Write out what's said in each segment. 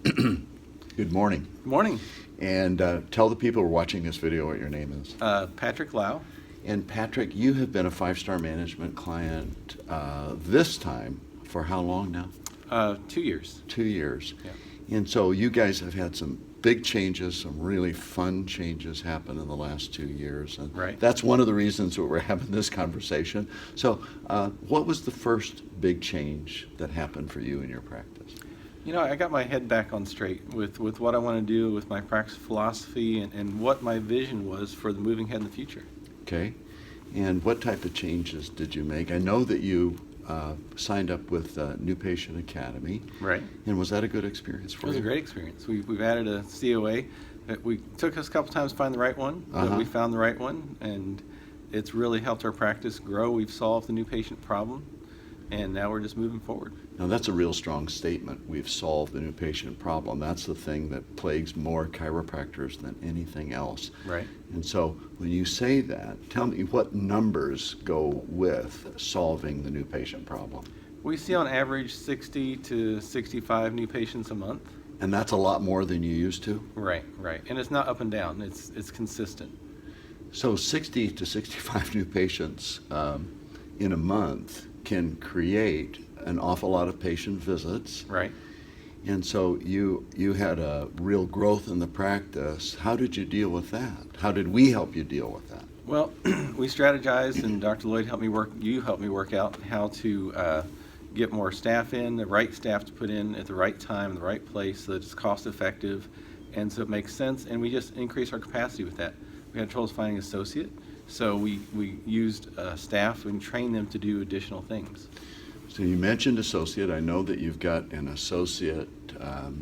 Good morning. Good morning. And tell the people who are watching this video what your name is. Patrick Lau. And Patrick, you have been a Five Star Management client this time for how long now? 2 years. 2 years. Yeah. And so you guys have had some big changes, some really fun changes happen in the last 2 years. And Right. that's one of the reasons that we're having this conversation. So what was the first big change that happened for you in your practice? You know, I got my head back on straight with what I want to do with my practice philosophy and what my vision was for the moving head in the future. Okay. And what type of changes did you make? I know that you signed up with New Patient Academy. Right. And was that a good experience for It was you? a great experience. We've added a COA. We took us a couple times to find the right one, but we found the right one, and it's really helped our practice grow. We've solved the new patient problem, and now we're just moving forward. Now that's a real strong statement. We've solved the new patient problem. That's the thing that plagues more chiropractors than anything else. Right. And so when you say that, tell me what numbers go with solving the new patient problem. We see on average 60 to 65 new patients a month. And that's a lot more than you used to? Right, right. And it's not up and down. It's consistent. So 60 to 65 new patients in a month can create an awful lot of patient visits. Right. And so you had a real growth in the practice. How did you deal with that? How did we help you deal with that? Well, we strategized, and Dr. Lloyd helped me work out how to get more staff in, the right staff to put in at the right time, in the right place, so that it's cost effective, and so it makes sense, and we just increased our capacity with that. We had troubles finding an associate, so we used staff and trained them to do additional things. So you mentioned associate. I know that you've got an associate,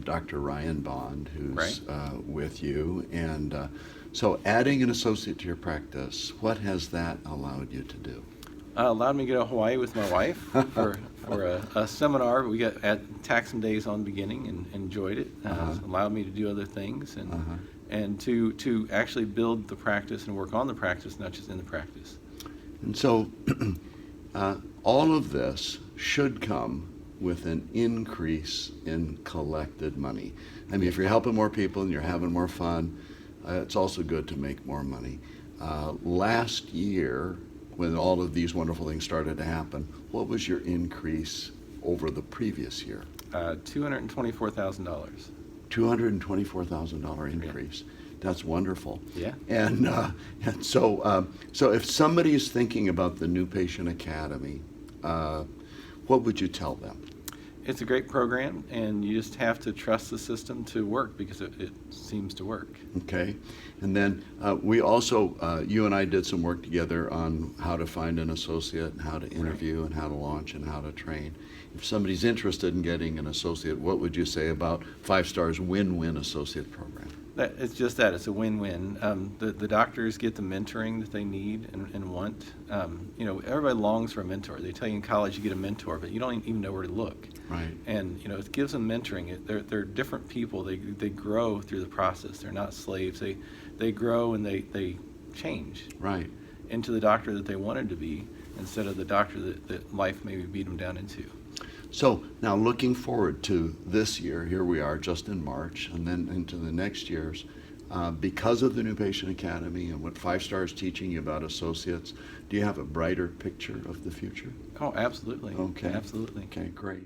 Dr. Ryan Bond, who's with you. And so adding an associate to your practice, what has that allowed you to do? Allowed me to go to Hawaii with my wife for a seminar. We tacked some days on the beginning and enjoyed it. Allowed me to do other things and to actually build the practice and work on the practice, not just in the practice. And so all of this should come with an increase in collected money. I mean, if you're helping more people and you're having more fun, it's also good to make more money. Last year, when all of these wonderful things started to happen, what was your increase over the previous year? $224,000. $224,000 increase. Yeah. That's wonderful. Yeah. And so if somebody is thinking about the New Patient Academy, what would you tell them? It's a great program, and you just have to trust the system to work because it seems to work. Okay. And then we also, you and I did some work together on how to find an associate, and how to interview, and how to launch, and how to train. If somebody's interested in getting an associate, what would you say about Five Star's win-win associate program? It's just that. It's a win-win. The doctors get the mentoring that they need and want. You know, everybody longs for a mentor. They tell you in college you get a mentor, but you don't even know where to look. Right. And, you know, it gives them mentoring. They're different people. They grow through the process. They're not slaves. They grow and they change. Right. Into the doctor that they wanted to be instead of the doctor that life maybe beat them down into. So now looking forward to this year, here we are just in March, and then into the next years, because of the New Patient Academy and what Five Star is teaching you about associates, do you have a brighter picture of the future? Oh, absolutely. Okay. Absolutely. Okay, great.